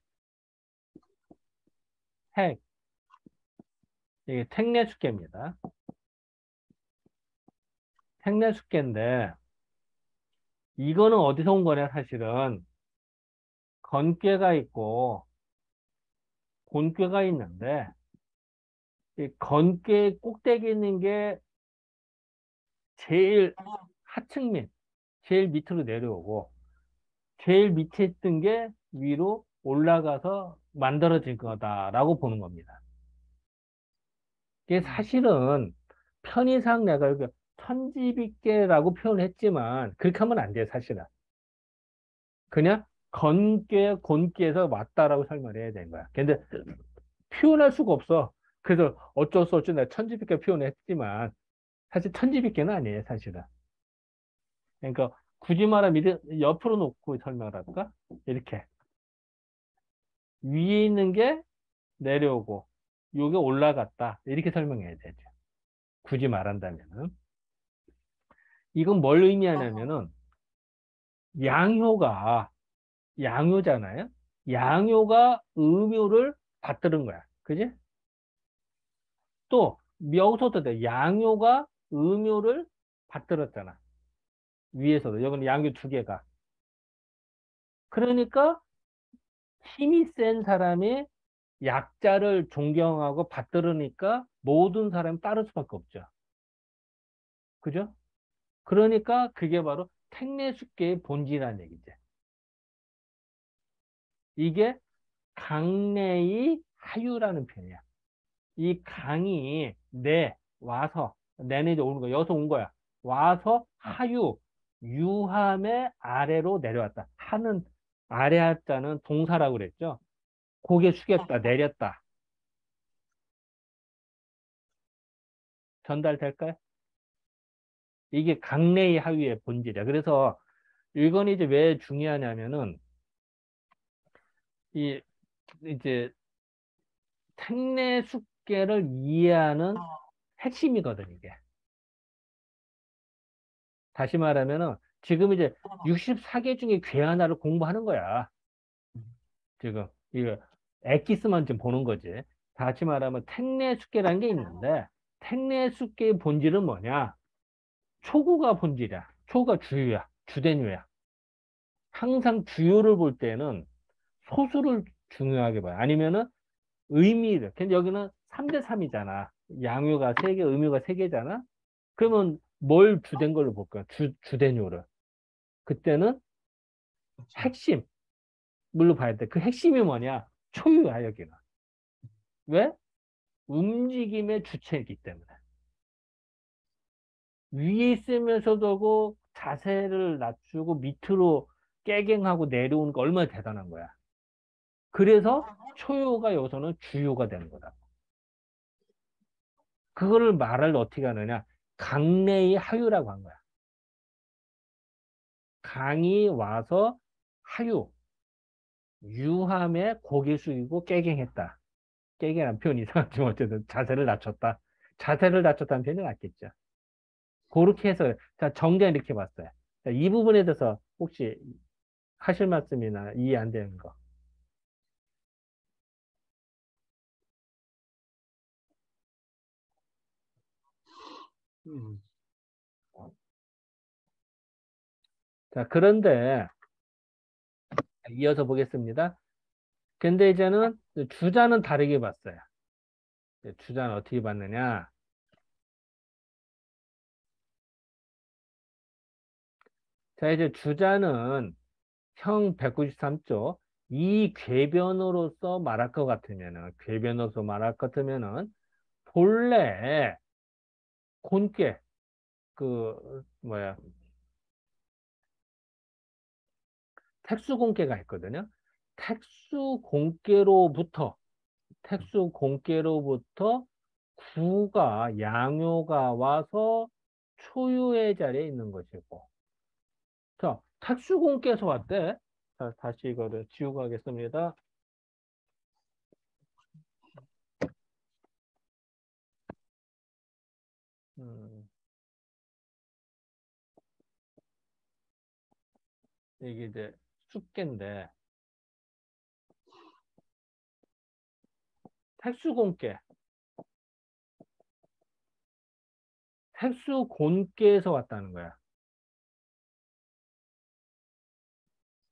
이게 택례숙계입니다. 택례숙계인데 이거는 어디서 온 거냐, 사실은. 건괴가 있고 곤괴가 있는데 이 건괴 꼭대기 있는 게 제일 하층민, 제일 밑으로 내려오고 제일 밑에 있던 게 위로 올라가서 만들어진 거다라고 보는 겁니다. 이게 사실은 편의상 내가 여기 천지빗개라고 표현을 했지만 그렇게 하면 안 돼요, 사실은. 그냥 건괴, 곤괴에서 왔다라고 설명을 해야 되는 거야. 근데 표현할 수가 없어. 그래서 어쩔 수 없이 내가 천지빗개 표현했지만 사실 천지빗개는 아니에요, 사실은. 그러니까 굳이 말하면 옆으로 놓고 설명을 할까? 이렇게. 위에 있는 게 내려오고 요게 올라갔다. 이렇게 설명해야 되죠. 굳이 말한다면은. 이건 뭘 의미하냐면은 양효잖아요. 양효가 음효를 받드는 거야. 그지? 또 여기서도 돼. 양효가 음효를 받들었잖아. 위에서도. 여기는 양효 두 개가. 그러니까 힘이 센 사람이 약자를 존경하고 받들으니까 모든 사람이 따를 수밖에 없죠. 그죠? 그러니까 그게 바로 택례숙계의 본질이라는 얘기죠. 이게 강내의 하유라는 표현이야. 이 강이 와서 내내 이제 오는 거야. 여기서 온 거야. 와서 하유 유함의 아래로 내려왔다. 하는 아래 하자는 동사라고 그랬죠. 고개 숙였다, 내렸다. 전달될까요? 이게 강내의 하유의 본질이야. 그래서 이건 이제 왜 중요하냐면은 이 이제 택내 숙계를 이해하는 핵심이거든, 이게. 다시 말하면은 지금 이제 64개 중에 괴 하나를 공부하는 거야. 지금 이거 엑기스만 좀 보는 거지. 다시 말하면 택내 숙계라는 게 있는데 택내 숙계의 본질은 뭐냐? 초구가 본질이야. 초구가 주유야. 주대류야. 항상 주요를 볼 때는 소수를 중요하게 봐요. 아니면은 의미를. 근데 여기는 3대 3이잖아. 양유가 3개, 의미가 3개잖아. 그러면 뭘 주된 걸로 볼까? 주대류를. 그때는 핵심. 물로 봐야 돼. 그 핵심이 뭐냐? 초유야, 여기는. 왜? 움직임의 주체이기 때문에. 위에 있으면서도 자세를 낮추고 밑으로 깨갱하고 내려오는 거 얼마나 대단한 거야. 그래서 초유가 여기서는 주요가 되는 거다. 그거를 말을 어떻게 하느냐? 강내의 하유라고 한 거야. 강이 와서 하유, 유함에 고개 숙이고 깨갱했다. 깨갱한 표현 이상하지만 어쨌든 자세를 낮췄다. 자세를 낮췄다는 표현이 낫겠죠. 그렇게 해서 자 정리해 이렇게 봤어요. 자, 이 부분에 대해서 혹시 하실 말씀이나 이해 안 되는 거. 음. 자, 그런데 이어서 보겠습니다. 근데 이제는 주자는 다르게 봤어요. 주자는 어떻게 봤느냐? 자, 이제 주자는 형 193조 이 궤변으로서 말할 것 같으면은 궤변으로서 말할 것 같으면은 본래 곤괴 그 뭐야 택수공계가 있거든요. 택수공계로부터 구가 양요가 와서 초유의 자리에 있는 것이고 자 택수공계에서 왔대. 자 다시 이거를 지우고 하겠습니다. 음, 이게 이제 숙계인데 택수공계 택수곤계에서 왔다는 거야.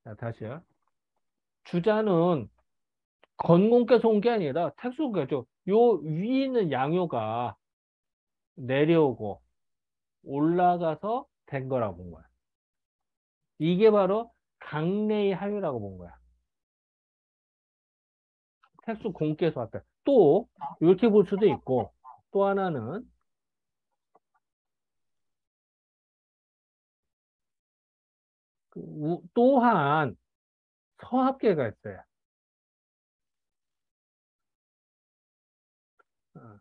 자 다시요. 주자는 건공께서 온 게 아니라 택수공계죠. 요 위에 있는 양요가 내려오고 올라가서 된 거라고 본 거야. 이게 바로 강내의 하유라고 본 거야. 택수 공께서 왔다. 또 이렇게 볼 수도 있고 또 하나는 또한 서합계가 있어요. 어,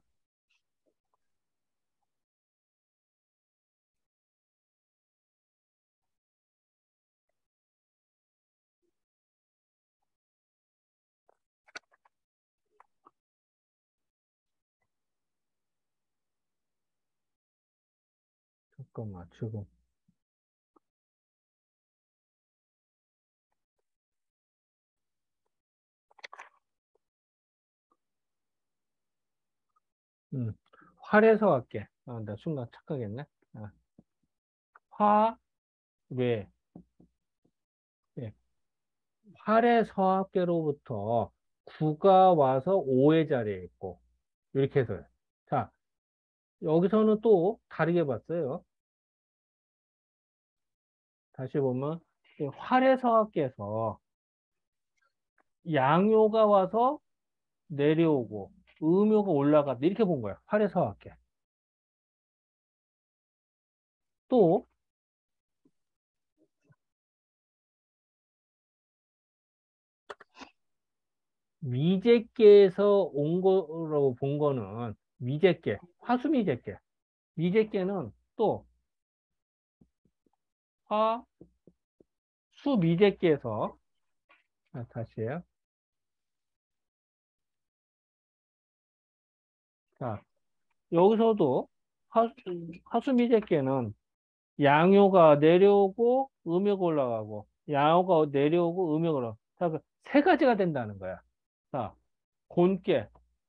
잠깐만 지금 활에서 할게. 나 순간 착각했네. 화, 왜? 예. 활의 서합계로부터 구가 와서 오의 자리에 있고 이렇게 해서요. 자, 여기서는 또 다르게 봤어요. 다시 보면 이 활의 서합계에서 양요가 와서 내려오고 음요가 올라갔다 이렇게 본 거야. 활의 서합계. 또 미제께에서 온 거라고 본 거는 미제께, 화수미제께. 미제께는 또 화수미제께에서 다시 해요. 자, 여기서도 화수미제께는 양효가 내려오고 음효가 올라가고 양효가 내려오고 음효가 올라가고 자, 그 세 가지가 된다는 거야. 자, 곤께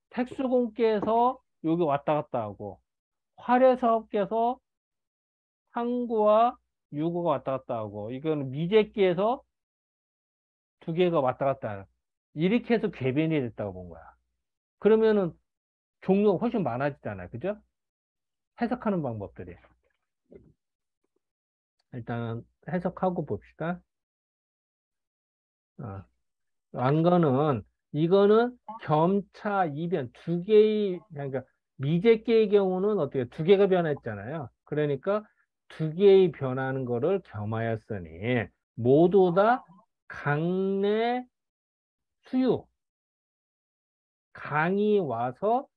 택수곤께에서 여기 왔다 갔다 하고 활에서께서 상구와 유구가 왔다 갔다 하고 이거는 미제끼에서 두 개가 왔다 갔다 하는 이렇게 해서 궤변이 됐다고 본 거야. 그러면은 종류가 훨씬 많아지잖아요. 그죠? 해석하는 방법들이. 일단 해석하고 봅시다. 왕거는 이거는 겸차 이변 두 개의 그러니까 미제끼의 경우는 어떻게 두 개가 변했잖아요. 그러니까 두 개의 변하는 거를 겸하였으니 모두 다 강내 수유 강이 와서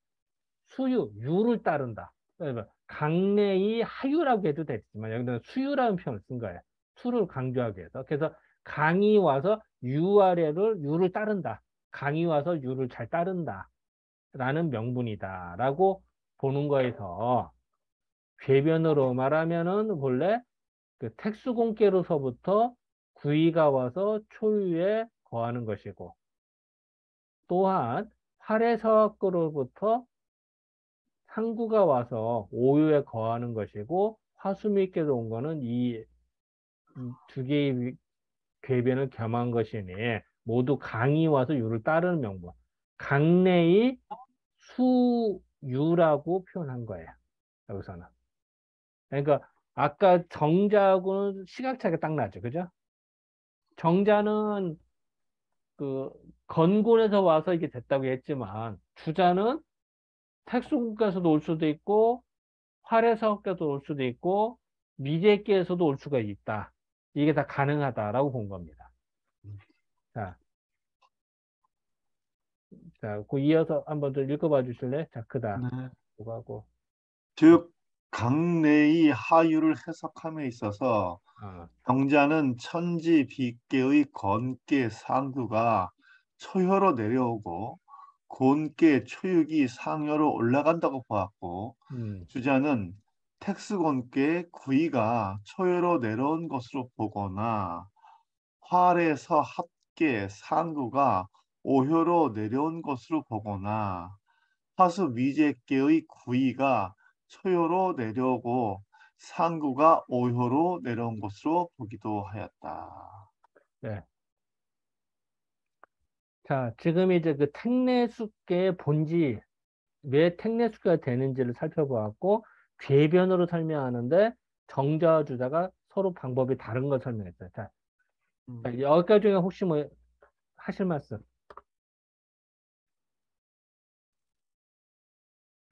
수유 유를 따른다. 그러니까 강내의 하유라고 해도 되지만 여기는 수유라는 표현을 쓴 거예요. 수를 강조하기 위해서. 그래서 강이 와서 유를 따른다. 강이 와서 유를 잘 따른다. 라는 명분이다. 라고 보는 거에서 궤변으로 말하면은 본래 그 택수공계로서부터 구이가 와서 초유에 거하는 것이고 또한 활에서학으로부터 상구가 와서 오유에 거하는 것이고 화수미께서 온 거는 이 두 개의 궤변을 겸한 것이니 모두 강이 와서 유를 따르는 명분. 강내의 수유라고 표현한 거예요. 여기서는. 그러니까 아까 정자하고는 시각차이가 딱 나죠. 그죠? 정자는 그 건곤에서 와서 이게 됐다고 했지만 주자는 택수국에서도 올 수도 있고 활에서도 올 수도 있고 미제께에서도 올 수가 있다. 이게 다 가능하다라고 본 겁니다. 자, 그 이어서 한번 더 읽어봐 주실래? 자, 크다. 네. 하고 즉 강내의 하유를 해석함에 있어서 어, 정자는 천지 비계의 건계 상두가 초효로 내려오고 곤계 초육이 상효로 올라간다고 보았고 음, 주자는 택수곤계 구이가 초효로 내려온 것으로 보거나 활에서 합계 상구가 오효로 내려온 것으로 보거나 화수 미제계의 구이가 초효로 내려오고 상구가 오효로 내려온 것으로 보기도 하였다. 네. 자, 지금 이제 그 택내수계의 본질, 왜 택내수계가 되는지를 살펴보았고, 궤변으로 설명하는데, 정자와 주자가 서로 방법이 다른 걸 설명했어요. 자, 여기까지 중에 혹시 뭐 하실 말씀?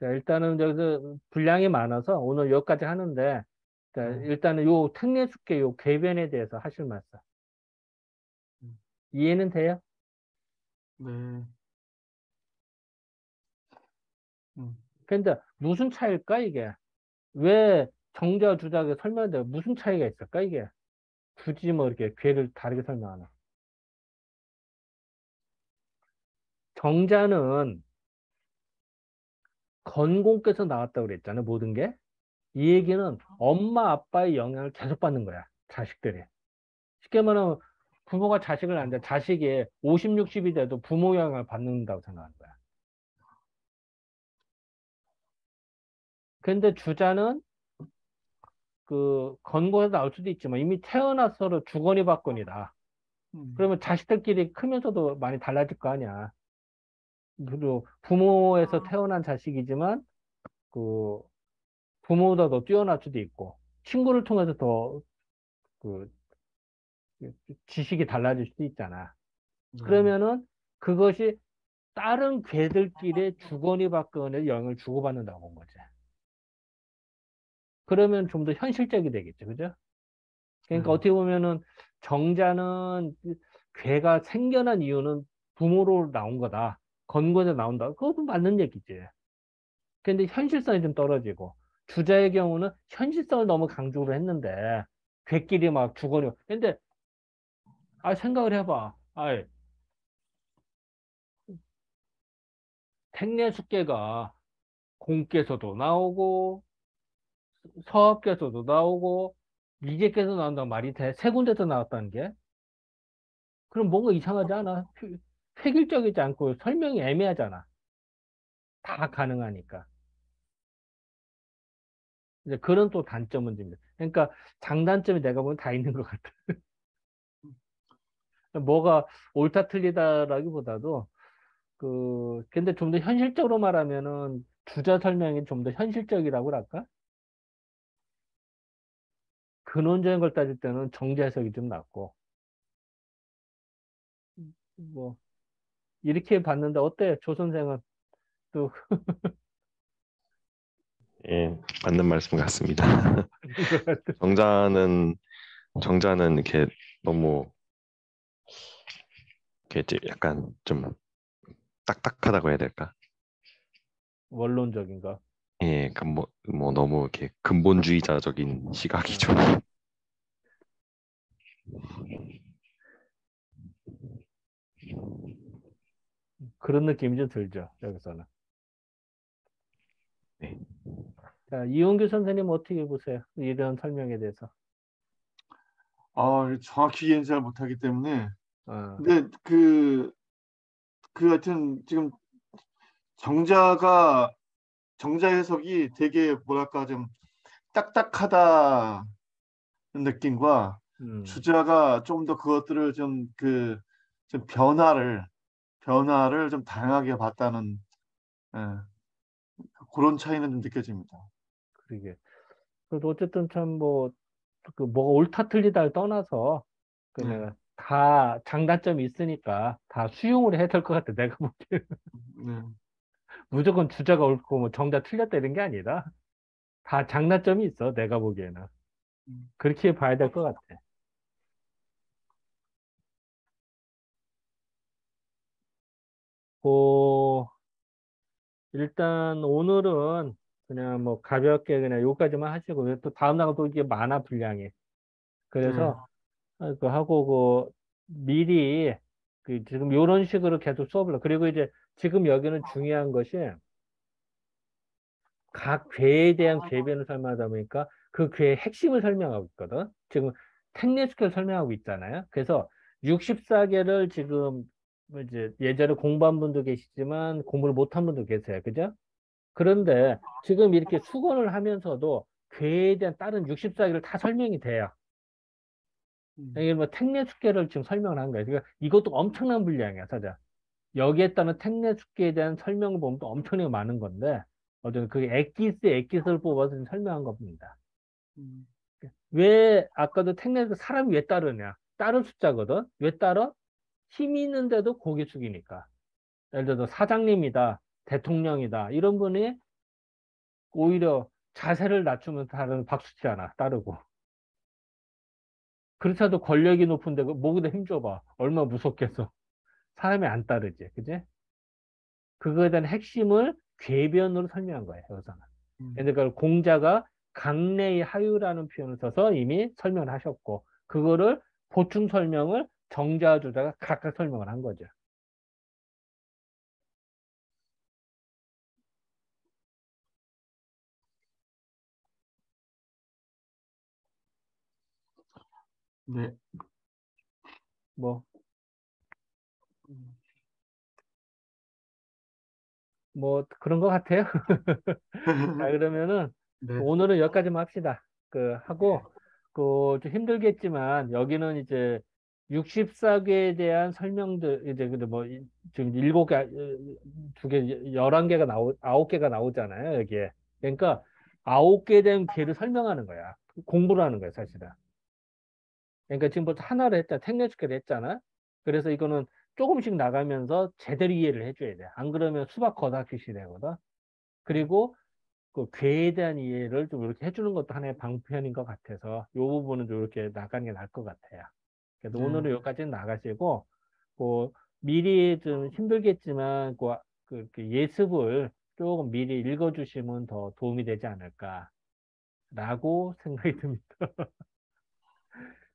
자, 일단은 여기서 분량이 많아서 오늘 여기까지 하는데, 자, 일단은 요 택내수계 요 궤변에 대해서 하실 말씀. 이해는 돼요? 네. 근데 무슨 차이일까, 이게? 왜 정자와 주자가 설명돼? 무슨 차이가 있을까, 이게? 굳이 뭐 이렇게 궤를 다르게 설명하나? 정자는 건공께서 나왔다고 그랬잖아요, 모든 게. 이 얘기는 엄마, 아빠의 영향을 계속 받는 거야, 자식들이. 쉽게 말하면 부모가 자식을 낳는데 자식이 50, 60이 돼도 부모 영향을 받는다고 생각하는 거야. 근데 주자는 그 건고에서 나올 수도 있지만 이미 태어나서도 주거니 받거니다. 그러면 자식들끼리 크면서도 많이 달라질 거 아니야. 그리고 부모에서 태어난 자식이지만 그 부모보다 더 뛰어날 수도 있고 친구를 통해서 더 그 지식이 달라질 수도 있잖아. 그러면은 그것이 다른 괴들끼리 주거니 받거니 영향을 주고받는다고 본 거지. 그러면 좀 더 현실적이 되겠죠. 그죠? 그러니까 어떻게 보면은 정자는 괴가 생겨난 이유는 부모로 나온 거다. 건고에서 나온다. 그것도 맞는 얘기지. 근데 현실성이 좀 떨어지고 주자의 경우는 현실성을 너무 강조를 했는데 괴끼리 막 주거니. 근데 생각을 해봐. 택례숙계가 공께서도 나오고 서합께서도 나오고 미제께서 나온다는 말이 돼. 세 군데서 나왔다는 게. 그럼 뭔가 이상하지 않아? 획일적이지 않고 설명이 애매하잖아. 다 가능하니까. 이제 그런 또 단점은 좀 있어요. 그러니까 장단점이 내가 보면 다 있는 것 같아. 뭐가 옳다 틀리다라기보다도 근데 좀 더 현실적으로 말하면은 주자 설명이 좀 더 현실적이라고 할까? 근원적인 걸 따질 때는 정제 해석이 좀 낫고 뭐 이렇게 봤는데 어때? 조 선생은 또 예, 맞는 말씀 같습니다. 그런 것 같아. 정자는 이렇게 너무 이렇게 약간 좀 딱딱하다고 해야 될까? 원론적인 거. 예, 뭐 너무 이렇게 근본주의자적인 시각이죠. 어, 그런 느낌이 좀 들죠. 여기서는. 네. 자, 이용규 선생님 어떻게 보세요? 이런 설명에 대해서. 정확히 이해는 잘 못하기 때문에. 어, 근데 하여튼 지금 정자 해석이 되게 뭐랄까 좀 딱딱하다는 느낌과 음, 주자가 좀 더 그것들을 좀 변화를 좀 다양하게 봤다는, 예, 그런 차이는 좀 느껴집니다. 그러게. 그래도 어쨌든 참 뭐가 옳다 틀리다를 떠나서 네, 그냥 다 장단점이 있으니까 다 수용을 해야 될 것 같아. 내가 보기에 네. 무조건 주자가 옳고 뭐 정답 틀렸다 이런 게 아니라 다 장단점이 있어. 내가 보기에는 그렇게 봐야 될 것 같아. 고 일단 오늘은 그냥 뭐 가볍게 그냥 요까지만 하시고 또 다음 날도 이게 많아 분량이. 네. 그래서 하고 미리 지금 요런 식으로 계속 수업을 그리고 이제 지금 여기는 중요한 것이 각 괴에 대한 궤변을 설명하다 보니까 그 괴의 핵심을 설명하고 있거든. 지금 택례스케를 설명하고 있잖아요. 그래서 64개를 지금 뭐 이제 예전에 공부한 분도 계시지만 공부를 못한 분도 계세요. 그죠? 그런데 지금 이렇게 수건을 하면서도 괴에 대한 다른 64개를 다 설명이 돼요. 이게 뭐 택례숙계를 지금 설명을 한 거예요. 그러니까 이것도 엄청난 분량이야, 사실. 여기에 따른 택례숙계에 대한 설명을 보면 또 엄청나게 많은 건데, 어쨌든 그게 엑기스를 뽑아서 지금 설명한 겁니다. 음, 왜, 아까도 택례숙 사람이 왜 따르냐? 따를 숫자거든? 왜 따라? 힘이 있는데도 고개 숙이니까. 예를 들어서 사장님이다, 대통령이다, 이런 분이 오히려 자세를 낮추면 다른 박수치잖아, 따르고. 그렇다도 권력이 높은데 목에다 힘 줘봐. 얼마나 무섭겠어. 사람이 안 따르지. 그지? 그거에 대한 핵심을 궤변으로 설명한 거예요. 여기서는. 음, 그러니까 공자가 강내의 하유라는 표현을 써서 이미 설명을 하셨고 그거를 보충 설명을 정자와 주자가 각각 설명을 한 거죠. 네. 뭐, 뭐 그런 것 같아요. 자, 그러면은 네. 오늘은 여기까지만 합시다. 하고 좀 힘들겠지만 여기는 이제 64개에 대한 설명들 이제 근데 뭐 지금 7개, 2개, 11개가 9개가 나오잖아요, 여기에. 그러니까 9개에 대한 괴를 설명하는 거야. 공부를 하는 거야, 사실은. 그러니까 지금부터 하나를 했잖아. 택례축계를 했잖아. 그래서 이거는 조금씩 나가면서 제대로 이해를 해줘야 돼. 안 그러면 수박 거다 퀴시 되거든. 그리고 그 괴에 대한 이해를 좀 이렇게 해주는 것도 하나의 방편인 것 같아서 이 부분은 좀 이렇게 나가는 게 나을 것 같아요. 그래서 네. 오늘은 여기까지는 나가시고 그 미리 좀 힘들겠지만 그 예습을 조금 미리 읽어주시면 더 도움이 되지 않을까라고 생각이 듭니다.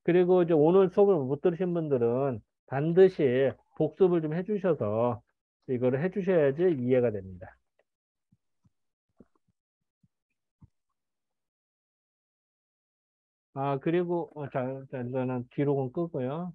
그리고 이제 오늘 수업을 못 들으신 분들은 반드시 복습을 좀 해주셔서 이거를 해주셔야지 이해가 됩니다. 아, 그리고, 자, 일단은 기록은 끄고요.